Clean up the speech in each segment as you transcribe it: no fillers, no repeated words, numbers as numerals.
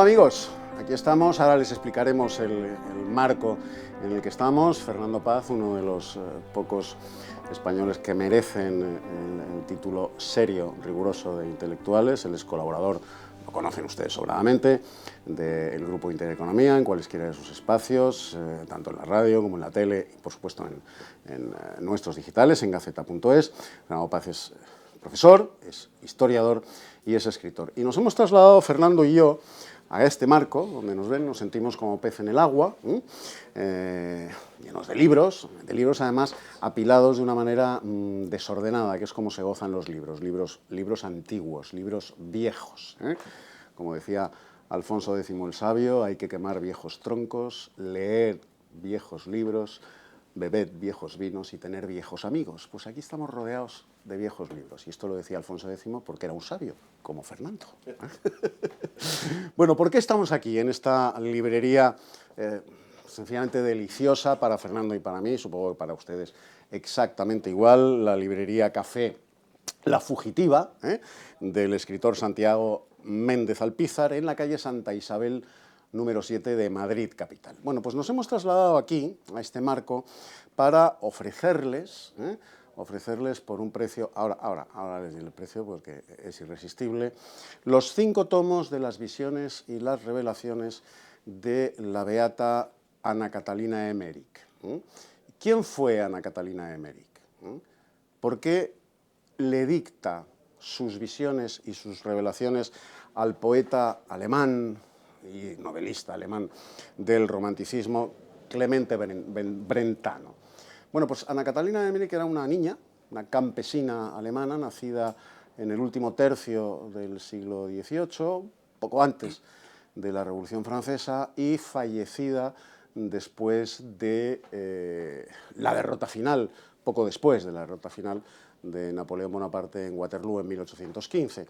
amigos, aquí estamos, ahora les explicaremos el marco en el que estamos. Fernando Paz, uno de los pocos españoles que merecen el título serio, riguroso de intelectuales. Él es colaborador, lo conocen ustedes sobradamente, del Grupo Intereconomía en cualesquiera de sus espacios, tanto en la radio como en la tele y por supuesto en nuestros digitales, en gaceta.es. Fernando Paz es profesor, es historiador y es escritor. Y nos hemos trasladado, Fernando y yo, a este marco, donde nos ven, nos sentimos como pez en el agua, llenos de libros además apilados de una manera desordenada, que es como se gozan los libros antiguos, libros viejos. Como decía Alfonso X el Sabio, hay que quemar viejos troncos, leer viejos libros, bebed viejos vinos y tener viejos amigos. Pues aquí estamos rodeados de viejos libros. Y esto lo decía Alfonso X porque era un sabio, como Fernando. Bueno, ¿por qué estamos aquí en esta librería sencillamente deliciosa para Fernando y para mí? Supongo que para ustedes exactamente igual. La librería Café La Fugitiva, del escritor Santiago Méndez Alpizar, en la calle Santa Isabel número 7 de Madrid capital. Bueno, pues nos hemos trasladado aquí, a este marco, para ofrecerles por un precio, ahora les diré el precio porque es irresistible, los 5 tomos de las visiones y las revelaciones de la beata Ana Catalina Emmerich. ¿Quién fue Ana Catalina Emmerich? ¿Por qué le dicta sus visiones y sus revelaciones al poeta alemán y novelista alemán del romanticismo, Clemente Brentano? Bueno, pues Ana Catalina Emmerich era una niña, una campesina alemana, nacida en el último tercio del siglo XVIII, poco antes de la Revolución Francesa, y fallecida después de la derrota final, poco después de la derrota final de Napoleón Bonaparte en Waterloo en 1815.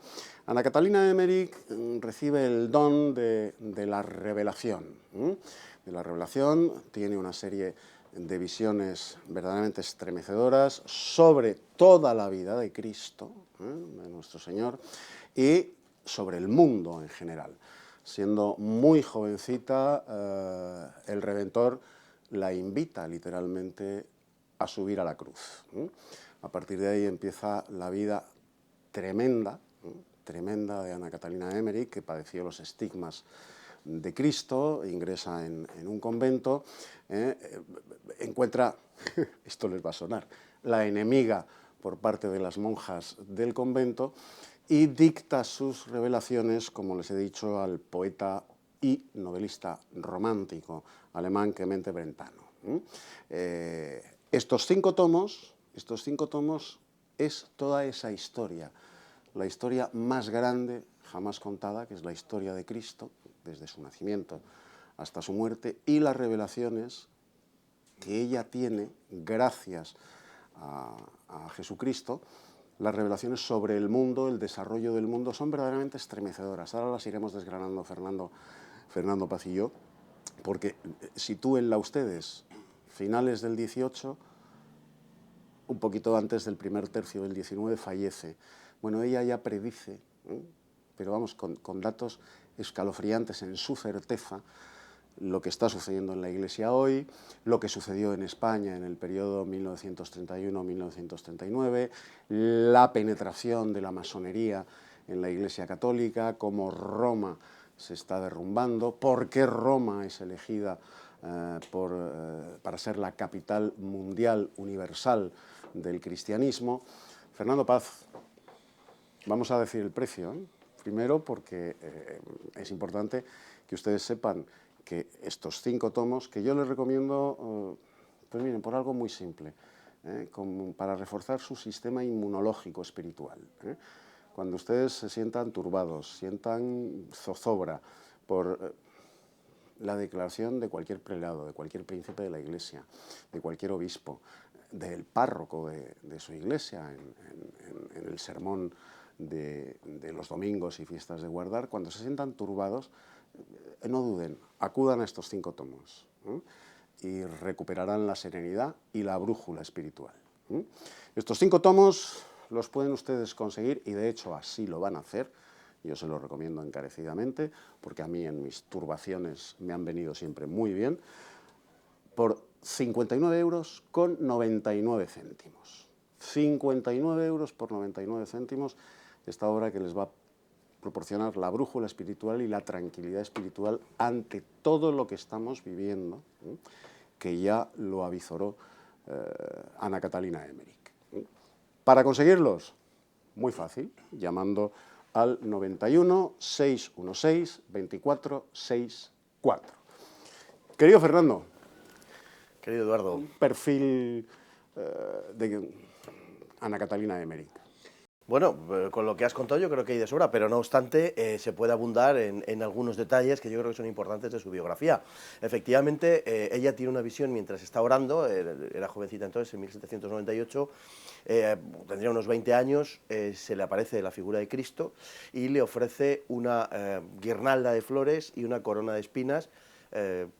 Ana Catalina Emmerich recibe el don de la revelación. De la revelación tiene una serie de visiones verdaderamente estremecedoras sobre toda la vida de Cristo, de nuestro Señor, y sobre el mundo en general. Siendo muy jovencita, el Redentor la invita literalmente a subir a la cruz. A partir de ahí empieza la vida tremenda de Ana Catalina Emmerich, que padeció los estigmas de Cristo, ingresa en un convento, encuentra, esto les va a sonar, la enemiga por parte de las monjas del convento y dicta sus revelaciones, como les he dicho, al poeta y novelista romántico alemán Clemente Brentano. Estos cinco tomos es toda esa historia, la historia más grande jamás contada, que es la historia de Cristo, desde su nacimiento hasta su muerte, y las revelaciones que ella tiene gracias a Jesucristo. Las revelaciones sobre el mundo, el desarrollo del mundo, son verdaderamente estremecedoras. Ahora las iremos desgranando Fernando Paz y yo, porque sitúenla ustedes, finales del 18, un poquito antes del primer tercio del 19, fallece. Bueno, ella ya predice, pero vamos, con datos escalofriantes en su certeza, lo que está sucediendo en la Iglesia hoy, lo que sucedió en España en el periodo 1931-1939, la penetración de la masonería en la Iglesia católica, cómo Roma se está derrumbando, por qué Roma es elegida para ser la capital mundial universal del cristianismo. Fernando Paz, vamos a decir el precio, primero porque es importante que ustedes sepan que estos 5 tomos, que yo les recomiendo, pues miren, por algo muy simple, para reforzar su sistema inmunológico espiritual. Cuando ustedes se sientan turbados, sientan zozobra por la declaración de cualquier prelado, de cualquier príncipe de la Iglesia, de cualquier obispo, del párroco de su iglesia, en el sermón de los domingos y fiestas de guardar, cuando se sientan turbados, no duden, acudan a estos 5 tomos y recuperarán la serenidad y la brújula espiritual. Estos 5 tomos los pueden ustedes conseguir, y de hecho así lo van a hacer, yo se lo recomiendo encarecidamente, porque a mí en mis turbaciones me han venido siempre muy bien, por 59 euros con 99 céntimos. 59 euros por 99 céntimos, esta obra que les va a proporcionar la brújula espiritual y la tranquilidad espiritual ante todo lo que estamos viviendo, que ya lo avizoró Ana Catalina Emmerich. Para conseguirlos, muy fácil, llamando al 91 616 2464. Querido Fernando. Querido Eduardo. Un perfil de Ana Catalina Emmerich. Bueno, con lo que has contado yo creo que hay de sobra, pero no obstante se puede abundar en algunos detalles que yo creo que son importantes de su biografía. Efectivamente, ella tiene una visión mientras está orando, era jovencita entonces, en 1798, tendría unos 20 años, se le aparece la figura de Cristo y le ofrece una guirnalda de flores y una corona de espinas,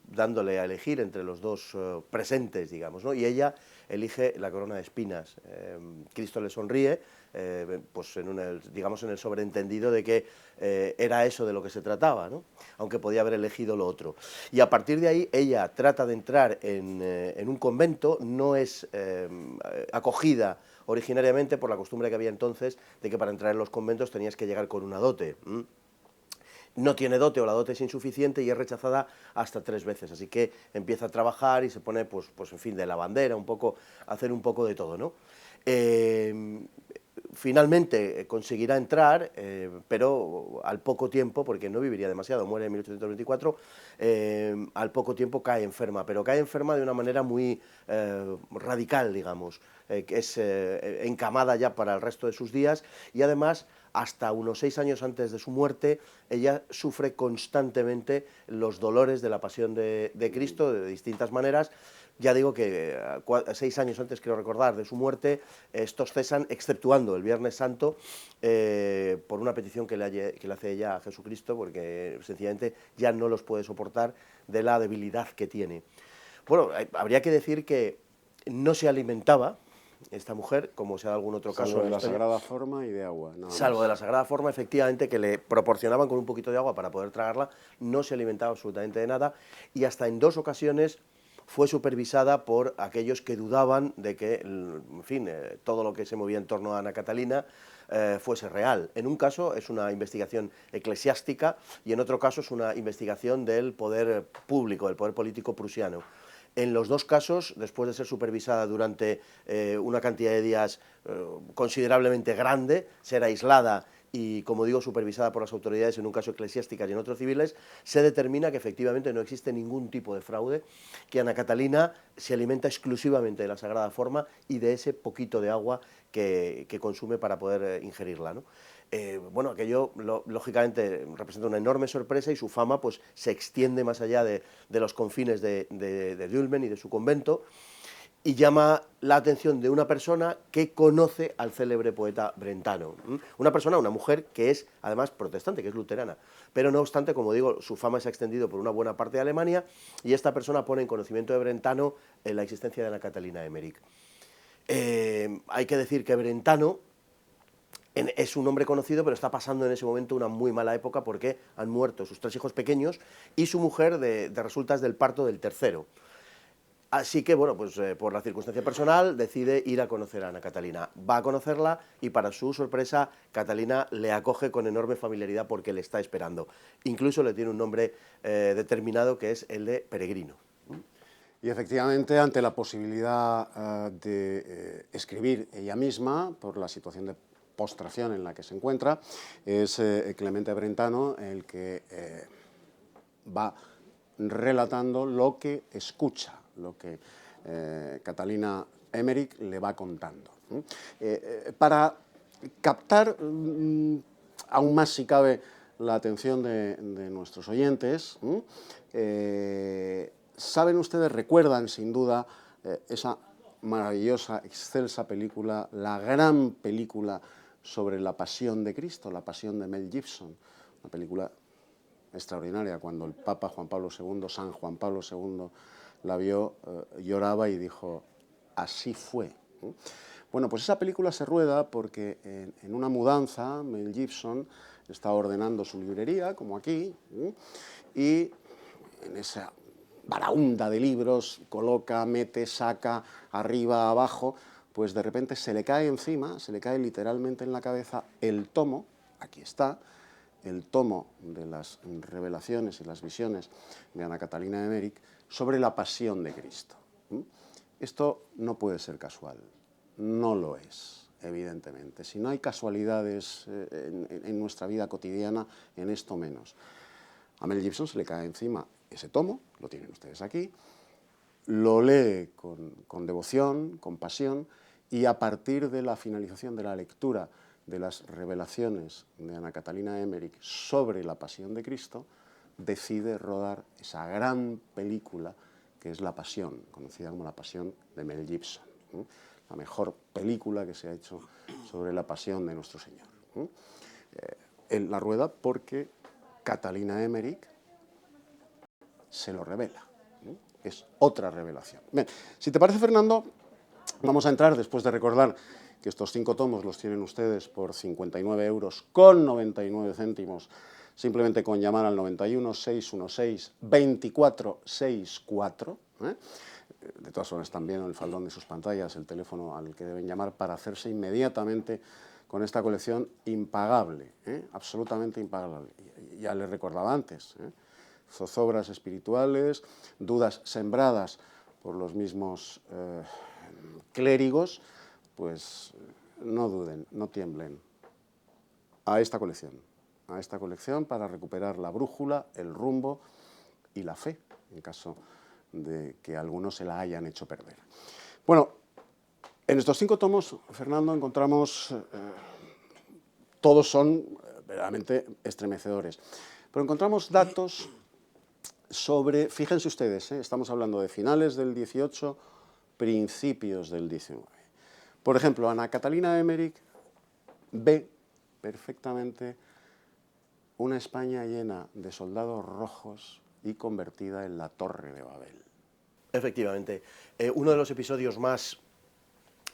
dándole a elegir entre los dos presentes, digamos, ¿no? Y ella elige la corona de espinas. Cristo le sonríe, pues digamos en el sobreentendido de que era eso de lo que se trataba, ¿no? Aunque podía haber elegido lo otro. Y a partir de ahí ella trata de entrar en un convento, no es acogida originariamente por la costumbre que había entonces de que para entrar en los conventos tenías que llegar con una dote. No tiene dote o la dote es insuficiente y es rechazada hasta 3 veces, así que empieza a trabajar y se pone, pues en fin, de lavandera, a hacer un poco de todo, ¿no? Finalmente conseguirá entrar, pero al poco tiempo, porque no viviría demasiado, muere en 1824, al poco tiempo cae enferma, pero cae enferma de una manera muy radical, digamos, que es encamada ya para el resto de sus días, y además hasta unos 6 años antes de su muerte, ella sufre constantemente los dolores de la pasión de Cristo de distintas maneras. Ya digo que 6 años antes, quiero recordar, de su muerte, estos cesan, exceptuando el Viernes Santo, por una petición que le hace ella a Jesucristo, porque sencillamente ya no los puede soportar de la debilidad que tiene. Bueno, habría que decir que no se alimentaba esta mujer, como se ha dado algún otro caso. Salvo de la Sagrada Forma y de agua. Salvo de la Sagrada Forma, efectivamente, que le proporcionaban con un poquito de agua para poder tragarla, no se alimentaba absolutamente de nada, y hasta en 2 ocasiones fue supervisada por aquellos que dudaban de que, en fin, todo lo que se movía en torno a Ana Catalina fuese real. En un caso es una investigación eclesiástica y en otro caso es una investigación del poder público, del poder político prusiano. En los 2 casos, después de ser supervisada durante una cantidad de días considerablemente grande, ser aislada y, como digo, supervisada por las autoridades, en un caso eclesiásticas y en otros civiles, se determina que efectivamente no existe ningún tipo de fraude, que Ana Catalina se alimenta exclusivamente de la Sagrada Forma y de ese poquito de agua que consume para poder ingerirla, ¿no? Bueno, aquello lógicamente representa una enorme sorpresa y su fama pues se extiende más allá de los confines de Dülmen y de su convento, y llama la atención de una persona que conoce al célebre poeta Brentano. Una mujer que es además protestante, que es luterana, pero no obstante, como digo, su fama se ha extendido por una buena parte de Alemania y esta persona pone en conocimiento de Brentano la existencia de Ana Catalina Emmerich. Hay que decir que Brentano es un hombre conocido, pero está pasando en ese momento una muy mala época porque han muerto sus 3 hijos pequeños y su mujer de resultas del parto del tercero. Así que, bueno, pues por la circunstancia personal decide ir a conocer a Ana Catalina. Va a conocerla y, para su sorpresa, Catalina le acoge con enorme familiaridad porque le está esperando. Incluso le tiene un nombre determinado, que es el de Peregrino. Y efectivamente, ante la posibilidad de escribir ella misma, por la situación de postración en la que se encuentra, es Clemente Brentano el que va relatando lo que escucha, lo que Catalina Emmerich le va contando. Para captar aún más, si cabe, la atención de nuestros oyentes, ¿saben ustedes, recuerdan sin duda esa maravillosa, excelsa película, la gran película sobre la pasión de Cristo, la pasión de Mel Gibson? Una película extraordinaria. Cuando el Papa Juan Pablo II, San Juan Pablo II, la vio, lloraba y dijo, así fue. Bueno, pues esa película se rueda porque en una mudanza Mel Gibson está ordenando su librería, como aquí, y en esa baraunda de libros coloca, mete, saca, arriba, abajo, pues de repente se le cae encima, se le cae literalmente en la cabeza el tomo, aquí está, el tomo de las revelaciones y las visiones de Ana Catalina Emmerich sobre la pasión de Cristo. Esto no puede ser casual, no lo es, evidentemente. Si no hay casualidades en nuestra vida cotidiana, en esto menos. A Mel Gibson se le cae encima ese tomo, lo tienen ustedes aquí, lo lee con devoción, con pasión, y a partir de la finalización de la lectura de las revelaciones de Ana Catalina Emmerich sobre la pasión de Cristo, decide rodar esa gran película que es La Pasión, conocida como La Pasión de Mel Gibson, la mejor película que se ha hecho sobre la pasión de nuestro Señor. Él la rueda porque Catalina Emmerich se lo revela. Es otra revelación. Bien, si te parece, Fernando, vamos a entrar, después de recordar que estos 5 tomos los tienen ustedes por 59 euros con 99 céntimos, simplemente con llamar al 91 616 2464. De todas formas, también en el faldón de sus pantallas el teléfono al que deben llamar para hacerse inmediatamente con esta colección impagable, absolutamente impagable. Ya les recordaba antes, zozobras espirituales, dudas sembradas por los mismos clérigos, pues no duden, no tiemblen. A esta colección para recuperar la brújula, el rumbo y la fe, en caso de que algunos se la hayan hecho perder. Bueno, en estos 5 tomos, Fernando, encontramos, todos son verdaderamente estremecedores, pero encontramos datos sobre, fíjense ustedes, estamos hablando de finales del 18, principios del 19. Por ejemplo, Ana Catalina Emmerich ve perfectamente una España llena de soldados rojos y convertida en la Torre de Babel. Efectivamente. Uno de los episodios más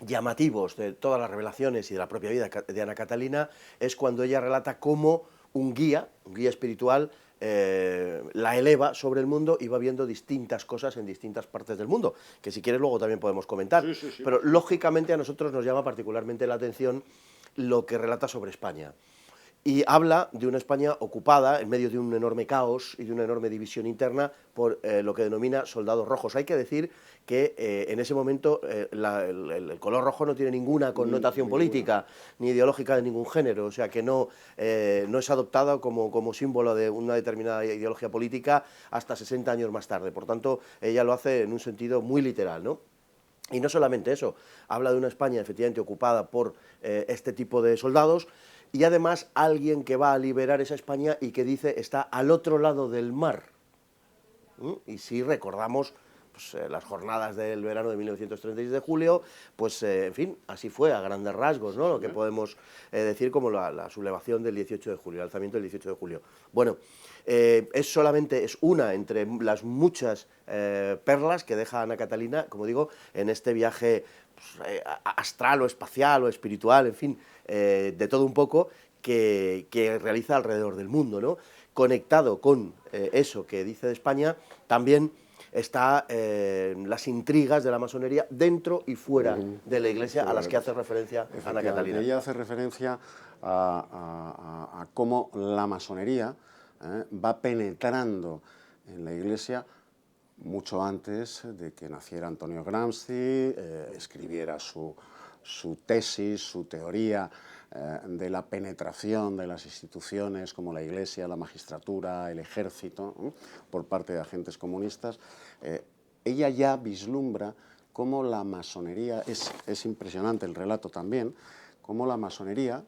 llamativos de todas las revelaciones y de la propia vida de Ana Catalina es cuando ella relata cómo un guía espiritual, la eleva sobre el mundo y va viendo distintas cosas en distintas partes del mundo, que si quieres luego también podemos comentar. Sí. Pero lógicamente a nosotros nos llama particularmente la atención lo que relata sobre España. Y habla de una España ocupada en medio de un enorme caos y de una enorme división interna por lo que denomina soldados rojos. Hay que decir que en ese momento el color rojo no tiene ninguna connotación política ni ideológica de ningún género, o sea que no es adoptada como símbolo de una determinada ideología política hasta 60 años más tarde. Por tanto, ella lo hace en un sentido muy literal, ¿no? Y no solamente eso, habla de una España efectivamente ocupada por este tipo de soldados, y además alguien que va a liberar esa España y que dice está al otro lado del mar. Y si recordamos pues, las jornadas del verano de 1936 de julio, pues en fin, así fue a grandes rasgos, ¿no? Lo que podemos decir como la sublevación del 18 de julio, el alzamiento del 18 de julio. Bueno, es una entre las muchas perlas que deja Ana Catalina, como digo, en este viaje pues, astral o espacial o espiritual, en fin, de todo un poco, que realiza alrededor del mundo, ¿no? Conectado con eso que dice de España, también está las intrigas de la masonería dentro y fuera de la Iglesia a las que hace referencia Ana Catalina. Ella hace referencia a cómo la masonería va penetrando en la Iglesia mucho antes de que naciera Antonio Gramsci, escribiera su tesis, su teoría de la penetración de las instituciones como la Iglesia, la magistratura, el ejército, por parte de agentes comunistas. Ella ya vislumbra cómo la masonería, es impresionante el relato también, cómo la masonería,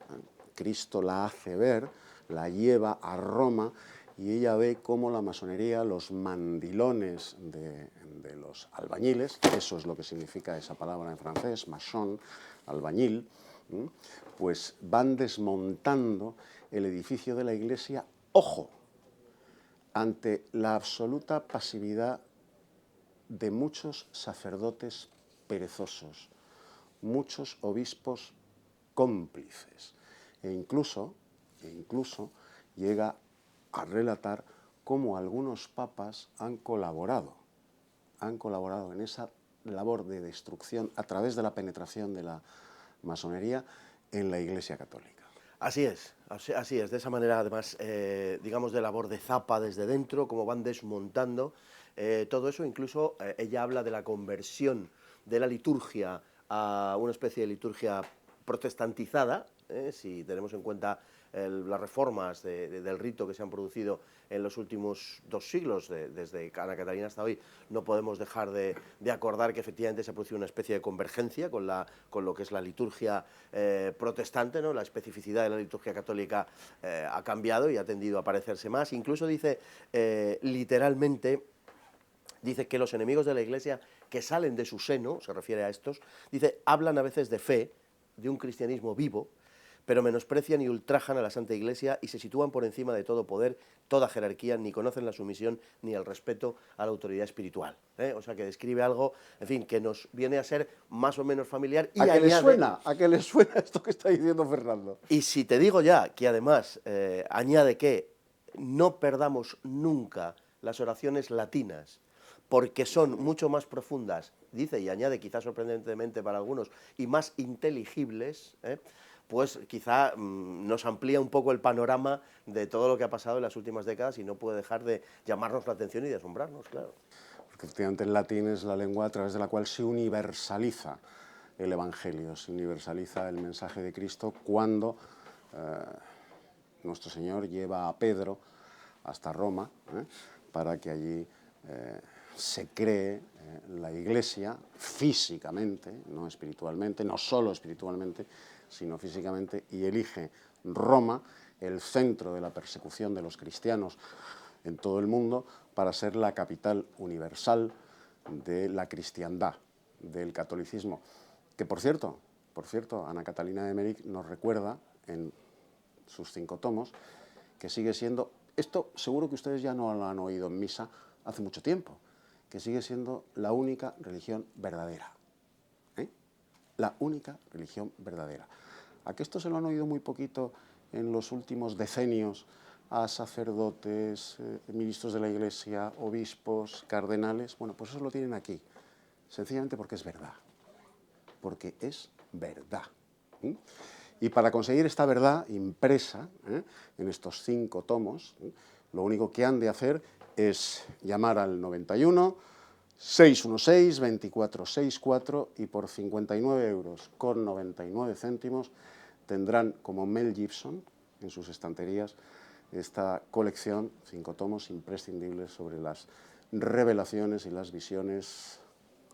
Cristo la hace ver, la lleva a Roma, y ella ve cómo la masonería, los mandilones de los albañiles, eso es lo que significa esa palabra en francés, maçon, albañil, pues van desmontando el edificio de la Iglesia, ojo, ante la absoluta pasividad de muchos sacerdotes perezosos, muchos obispos cómplices e incluso llega a relatar cómo algunos papas han colaborado en esa labor de destrucción a través de la penetración de la masonería en la Iglesia Católica. Así es, de esa manera además, digamos, de labor de zapa desde dentro, como van desmontando todo eso. Incluso ella habla de la conversión de la liturgia a una especie de liturgia protestantizada, si tenemos en cuenta las reformas del rito que se han producido en los últimos 2 siglos, desde Ana Catalina hasta hoy, no podemos dejar de acordar que efectivamente se ha producido una especie de convergencia con lo que es la liturgia protestante, ¿no? La especificidad de la liturgia católica ha cambiado y ha tendido a parecerse más. Incluso dice literalmente, dice que los enemigos de la Iglesia que salen de su seno, se refiere a estos, dice, hablan a veces de fe, de un cristianismo vivo, pero menosprecian y ultrajan a la Santa Iglesia y se sitúan por encima de todo poder, toda jerarquía, ni conocen la sumisión ni el respeto a la autoridad espiritual. O sea, que describe algo, en fin, que nos viene a ser más o menos familiar. Y ¿A qué le suena? ¿A qué le suena esto que está diciendo Fernando? Y si te digo ya que además añade que no perdamos nunca las oraciones latinas, porque son mucho más profundas, dice, y añade quizás sorprendentemente para algunos, y más inteligibles, pues quizá nos amplía un poco el panorama de todo lo que ha pasado en las últimas décadas y no puede dejar de llamarnos la atención y de asombrarnos, claro. Porque efectivamente el latín es la lengua a través de la cual se universaliza el Evangelio, se universaliza el mensaje de Cristo cuando nuestro Señor lleva a Pedro hasta Roma para que allí se cree la Iglesia físicamente, no espiritualmente, no solo espiritualmente, sino físicamente, y elige Roma, el centro de la persecución de los cristianos en todo el mundo, para ser la capital universal de la cristiandad, del catolicismo. Que por cierto, Ana Catalina de Emmerich nos recuerda en sus 5 tomos que sigue siendo, esto seguro que ustedes ya no lo han oído en misa hace mucho tiempo, que sigue siendo la única religión verdadera. La única religión verdadera. ¿A que esto se lo han oído muy poquito en los últimos decenios a sacerdotes, ministros de la Iglesia, obispos, cardenales? Bueno, pues eso lo tienen aquí, sencillamente porque es verdad. Porque es verdad. Y para conseguir esta verdad impresa en estos 5 tomos, lo único que han de hacer es llamar al 91 616 2464 y por 59 euros con 99 céntimos tendrán como Mel Gibson en sus estanterías esta colección, 5 tomos imprescindibles sobre las revelaciones y las visiones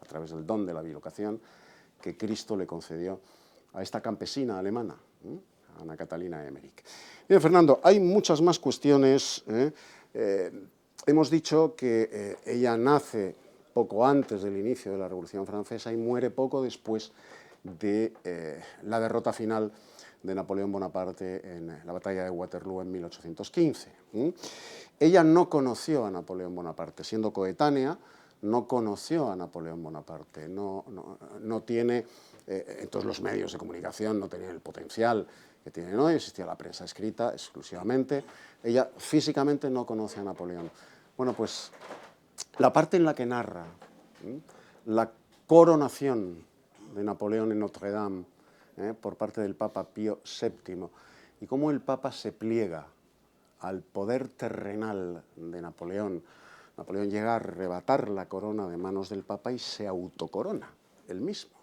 a través del don de la bilocación que Cristo le concedió a esta campesina alemana, Ana Catalina Emmerich. Bien, Fernando, hay muchas más cuestiones. Hemos dicho que ella nace poco antes del inicio de la Revolución Francesa y muere poco después de la derrota final de Napoleón Bonaparte en la batalla de Waterloo en 1815. Ella no conoció a Napoleón Bonaparte, siendo coetánea, no conoció a Napoleón Bonaparte, no tiene, entonces los medios de comunicación no tenían el potencial que tienen hoy, existía la prensa escrita exclusivamente, ella físicamente no conoce a Napoleón. Bueno, pues la parte en la que narra la coronación de Napoleón en Notre Dame por parte del Papa Pío VII y cómo el Papa se pliega al poder terrenal de Napoleón. Napoleón llega a arrebatar la corona de manos del Papa y se autocorona él mismo.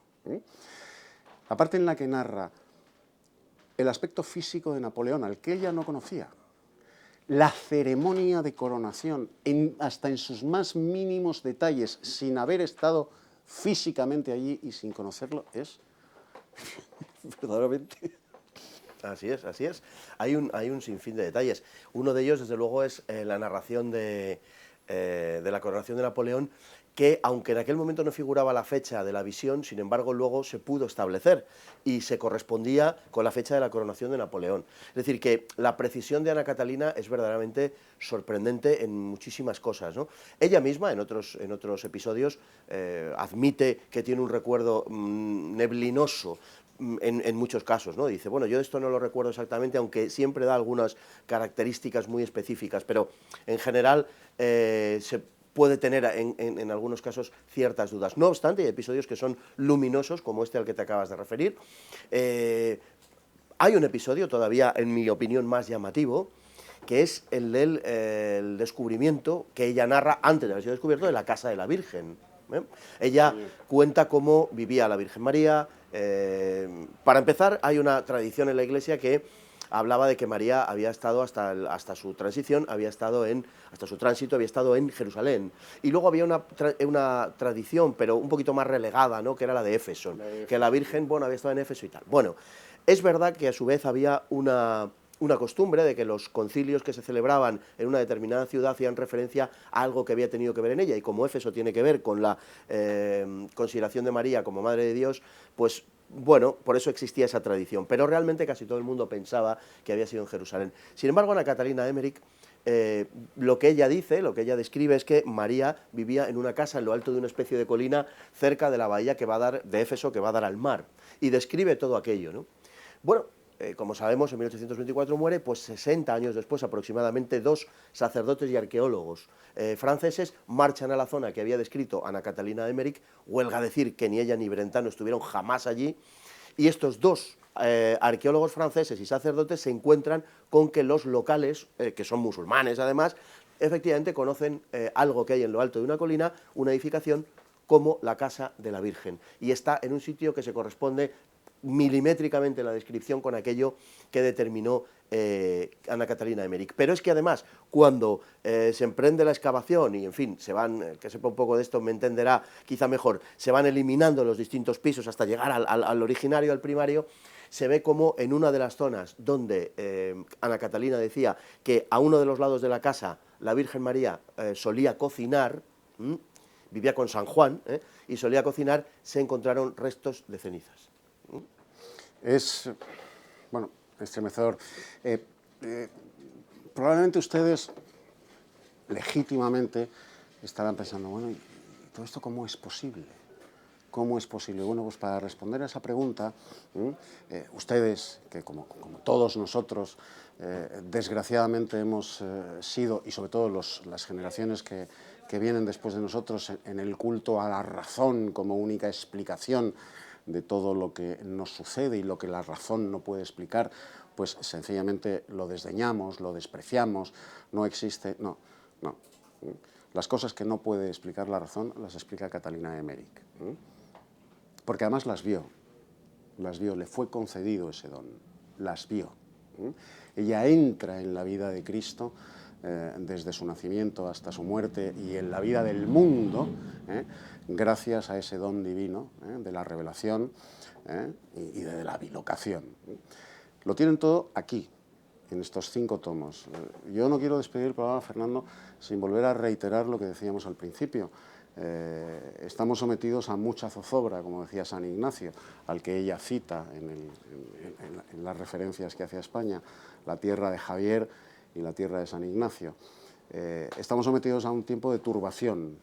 La parte en la que narra el aspecto físico de Napoleón, al que ella no conocía, la ceremonia de coronación, hasta en sus más mínimos detalles, sin haber estado físicamente allí y sin conocerlo, es verdaderamente... Así es, así es. Hay un sinfín de detalles. Uno de ellos, desde luego, es la narración de de la coronación de Napoleón, que aunque en aquel momento no figuraba la fecha de la visión, sin embargo luego se pudo establecer y se correspondía con la fecha de la coronación de Napoleón. Es decir, que la precisión de Ana Catalina es verdaderamente sorprendente en muchísimas cosas, ¿no? Ella misma, en otros episodios, admite que tiene un recuerdo neblinoso en muchos casos, ¿no? Dice, bueno, yo esto no lo recuerdo exactamente, aunque siempre da algunas características muy específicas, pero en general se puede tener en algunos casos ciertas dudas. No obstante, hay episodios que son luminosos, como este al que te acabas de referir. Hay un episodio todavía, en mi opinión, más llamativo, que es el del descubrimiento que ella narra antes de haber sido descubierto de la casa de la Virgen. Ella cuenta cómo vivía la Virgen María. Para empezar, hay una tradición en la Iglesia que hablaba de que María había estado hasta su transición, hasta su tránsito, había estado en Jerusalén. Y luego había una tradición, pero un poquito más relegada, ¿no?, que era la de Éfeso, que la Virgen, bueno, había estado en Éfeso y tal. Bueno, es verdad que a su vez había una costumbre de que los concilios que se celebraban en una determinada ciudad hacían referencia a algo que había tenido que ver en ella, y como Éfeso tiene que ver con la consideración de María como Madre de Dios, pues bueno, por eso existía esa tradición, pero realmente casi todo el mundo pensaba que había sido en Jerusalén. Sin embargo, Ana Catalina Emmerich, lo que ella dice, lo que ella describe es que María vivía en una casa en lo alto de una especie de colina cerca de la bahía que va a dar, de Éfeso, que va a dar al mar, y describe todo aquello, ¿no? Bueno, como sabemos, en 1824 muere, pues 60 años después aproximadamente, dos sacerdotes y arqueólogos franceses marchan a la zona que había descrito Ana Catalina Emmerich. Huelga decir que ni ella ni Brentano estuvieron jamás allí, y estos dos arqueólogos franceses y sacerdotes se encuentran con que los locales, que son musulmanes además, efectivamente conocen algo que hay en lo alto de una colina, una edificación como la Casa de la Virgen, y está en un sitio que se corresponde milimétricamente la descripción con aquello que determinó Ana Catalina Emmerich. Pero es que además, cuando se emprende la excavación y, en fin, se van, el que sepa un poco de esto me entenderá quizá mejor, se van eliminando los distintos pisos hasta llegar al originario, al primario, se ve como en una de las zonas donde Ana Catalina decía que a uno de los lados de la casa la Virgen María solía cocinar, vivía con San Juan, y solía cocinar, se encontraron restos de cenizas. Es, bueno, estremecedor. Probablemente ustedes, legítimamente, estarán pensando, bueno, ¿y todo esto cómo es posible? ¿Cómo es posible? Bueno, pues para responder a esa pregunta, ustedes, que como todos nosotros, desgraciadamente hemos sido, y sobre todo las generaciones que vienen después de nosotros, en el culto a la razón como única explicación de todo lo que nos sucede y lo que la razón no puede explicar, pues sencillamente lo desdeñamos, lo despreciamos, no existe, no. Las cosas que no puede explicar la razón las explica Catalina Emmerich, porque además las vio, le fue concedido ese don, las vio. Ella entra en la vida de Cristo desde su nacimiento hasta su muerte y en la vida del mundo, gracias a ese don divino de la revelación y de la bilocación. Lo tienen todo aquí, en estos 5 tomos. Yo no quiero despedir el programa, Fernando, sin volver a reiterar lo que decíamos al principio. Estamos sometidos a mucha zozobra, como decía San Ignacio, al que ella cita en las referencias que hace a España, la tierra de Javier y la tierra de San Ignacio. Estamos sometidos a un tiempo de turbación.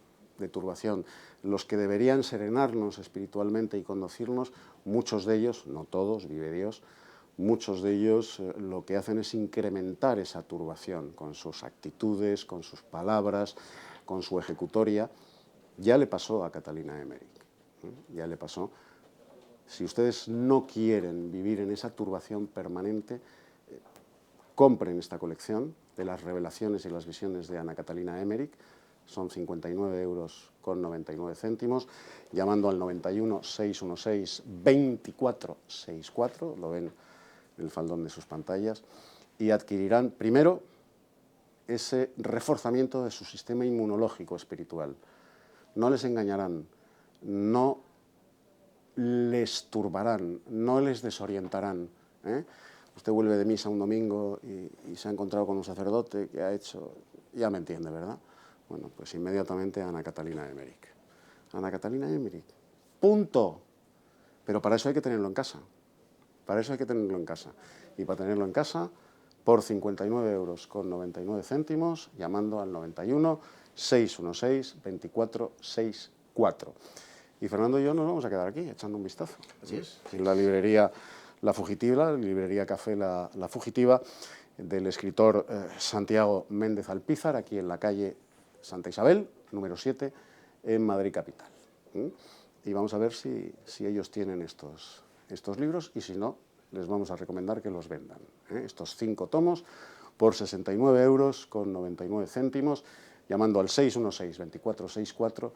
Los que deberían serenarnos espiritualmente y conducirnos, muchos de ellos, no todos, vive Dios, muchos de ellos lo que hacen es incrementar esa turbación con sus actitudes, con sus palabras, con su ejecutoria. Ya le pasó a Catalina Emmerich, ya le pasó. Si ustedes no quieren vivir en esa turbación permanente, compren esta colección de las revelaciones y las visiones de Ana Catalina Emmerich. Son 59,99 €, llamando al 91 616 2464, lo ven en el faldón de sus pantallas, y adquirirán primero ese reforzamiento de su sistema inmunológico espiritual. No les engañarán, no les turbarán, no les desorientarán. Usted vuelve de misa un domingo y se ha encontrado con un sacerdote que ha hecho, ya me entiende, ¿verdad? Bueno, pues inmediatamente Ana Catalina Emmerich. Ana Catalina Emmerich. Punto. Pero para eso hay que tenerlo en casa. Para eso hay que tenerlo en casa. Y para tenerlo en casa, por 59,99 €, llamando al 91 616 2464. Y Fernando y yo nos vamos a quedar aquí echando un vistazo. Así es. En la librería La Fugitiva, la librería Café La Fugitiva, del escritor Santiago Méndez Alpizar, aquí en la calle Santa Isabel, número 7, en Madrid capital. Y vamos a ver si ellos tienen estos libros, y si no, les vamos a recomendar que los vendan. Estos 5 tomos por 69,99 €, llamando al 616 2464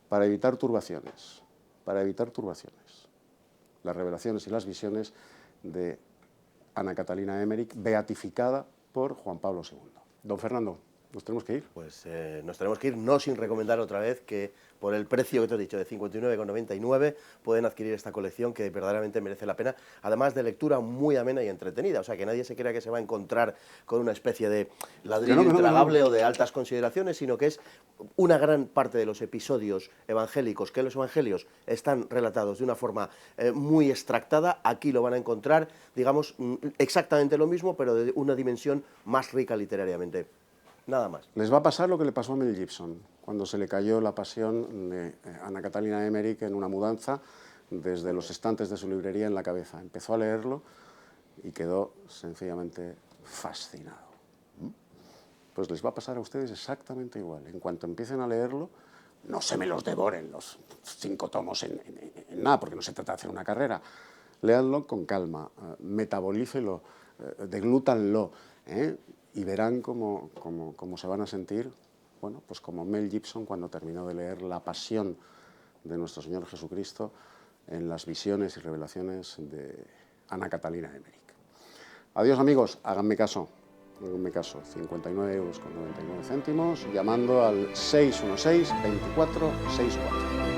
para evitar turbaciones. Para evitar turbaciones. Las revelaciones y las visiones de Ana Catalina Emmerich, beatificada por Juan Pablo II. Don Fernando, ¿nos tenemos que ir? Pues nos tenemos que ir, no sin recomendar otra vez que por el precio que te he dicho, de 59,99, pueden adquirir esta colección que verdaderamente merece la pena, además de lectura muy amena y entretenida, o sea, que nadie se crea que se va a encontrar con una especie de ladrillo intragable o de altas consideraciones, sino que es una gran parte de los episodios evangélicos, que los evangelios están relatados de una forma muy extractada, aquí lo van a encontrar, digamos, exactamente lo mismo, pero de una dimensión más rica literariamente. Nada más. Les va a pasar lo que le pasó a Mel Gibson, cuando se le cayó La Pasión de Ana Catalina Emmerich en una mudanza desde los estantes de su librería en la cabeza. Empezó a leerlo y quedó sencillamente fascinado. Pues les va a pasar a ustedes exactamente igual. En cuanto empiecen a leerlo, no se me los devoren los 5 tomos en nada, porque no se trata de hacer una carrera. Léanlo con calma, metabolícelo, deglútanlo, y verán cómo se van a sentir, bueno, pues como Mel Gibson cuando terminó de leer La Pasión de nuestro Señor Jesucristo en las visiones y revelaciones de Ana Catalina Emmerich. Adiós, amigos, háganme caso, 59,99 €, llamando al 616 2464.